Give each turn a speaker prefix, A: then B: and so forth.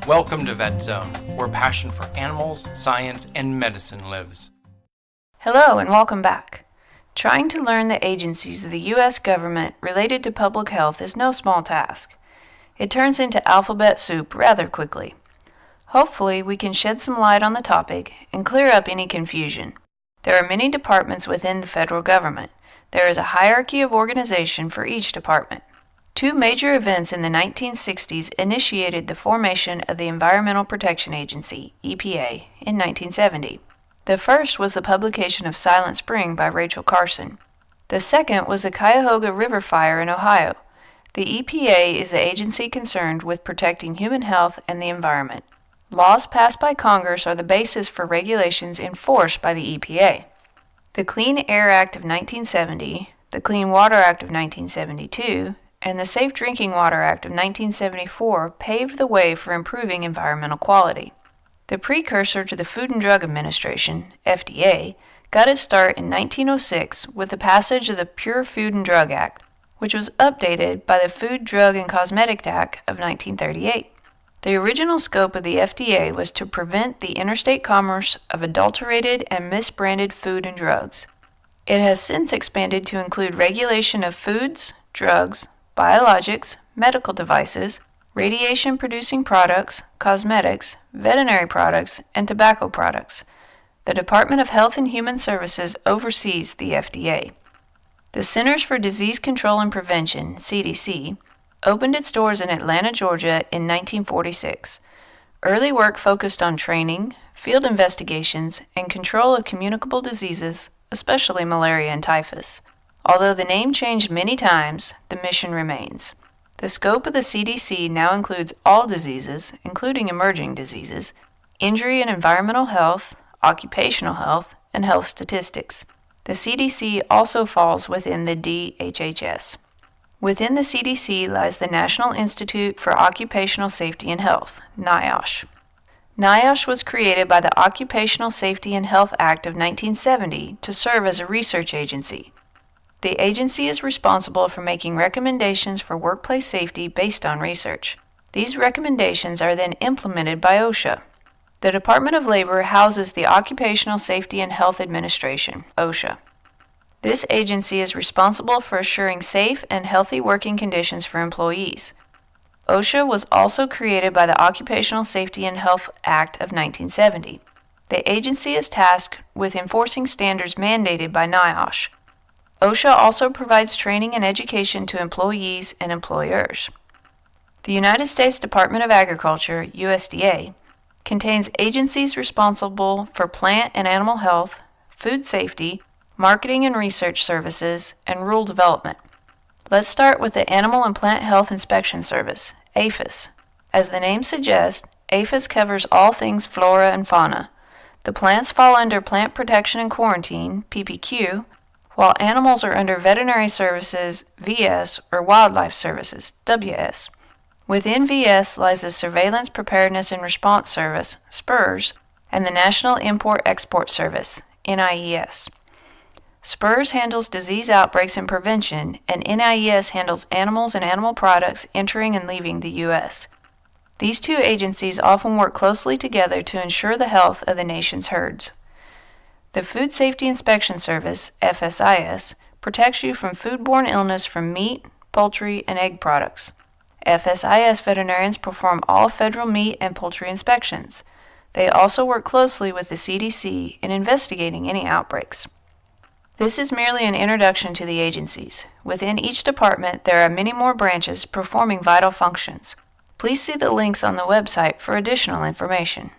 A: Welcome to Vet Zone, where passion for animals, science, and medicine lives.
B: Hello and welcome back. Trying to learn the agencies of the U.S. government related to public health is no small task. It turns into alphabet soup rather quickly. Hopefully, we can shed some light on the topic and clear up any confusion. There are many departments within the federal government. There is a hierarchy of organization for each department. Two major events in the 1960s initiated the formation of the Environmental Protection Agency, EPA, in 1970. The first was the publication of Silent Spring by Rachel Carson. The second was the Cuyahoga River Fire in Ohio. The EPA is the agency concerned with protecting human health and the environment. Laws passed by Congress are the basis for regulations enforced by the EPA. The Clean Air Act of 1970, the Clean Water Act of 1972, and the Safe Drinking Water Act of 1974 paved the way for improving environmental quality. The precursor to the Food and Drug Administration, FDA, got its start in 1906 with the passage of the Pure Food and Drug Act, which was updated by the Food, Drug, and Cosmetic Act of 1938. The original scope of the FDA was to prevent the interstate commerce of adulterated and misbranded food and drugs. It has since expanded to include regulation of foods, drugs, biologics, medical devices, radiation-producing products, cosmetics, veterinary products, and tobacco products. The Department of Health and Human Services oversees the FDA. The Centers for Disease Control and Prevention, CDC, opened its doors in Atlanta, Georgia in 1946. Early work focused on training, field investigations, and control of communicable diseases, especially malaria and typhus. Although the name changed many times, the mission remains. The scope of the CDC now includes all diseases, including emerging diseases, injury and environmental health, occupational health, and health statistics. The CDC also falls within the DHHS. Within the CDC lies the National Institute for Occupational Safety and Health, NIOSH. NIOSH was created by the Occupational Safety and Health Act of 1970 to serve as a research agency. The agency is responsible for making recommendations for workplace safety based on research. These recommendations are then implemented by OSHA. The Department of Labor houses the Occupational Safety and Health Administration, OSHA. This agency is responsible for assuring safe and healthy working conditions for employees. OSHA was also created by the Occupational Safety and Health Act of 1970. The agency is tasked with enforcing standards mandated by NIOSH. OSHA also provides training and education to employees and employers. The United States Department of Agriculture, USDA, contains agencies responsible for plant and animal health, food safety, marketing and research services, and rural development. Let's start with the Animal and Plant Health Inspection Service, APHIS. As the name suggests, APHIS covers all things flora and fauna. The plants fall under Plant Protection and Quarantine, PPQ, while animals are under Veterinary Services, VS, or Wildlife Services, WS. Within VS lies the Surveillance, Preparedness, and Response Service, SPRS, and the National Import-Export Service, NIES. SPRS handles disease outbreaks and prevention, and NIES handles animals and animal products entering and leaving the U.S. These two agencies often work closely together to ensure the health of the nation's herds. The Food Safety Inspection Service, FSIS, protects you from foodborne illness from meat, poultry, and egg products. FSIS veterinarians perform all federal meat and poultry inspections. They also work closely with the CDC in investigating any outbreaks. This is merely an introduction to the agencies. Within each department, there are many more branches performing vital functions. Please see the links on the website for additional information.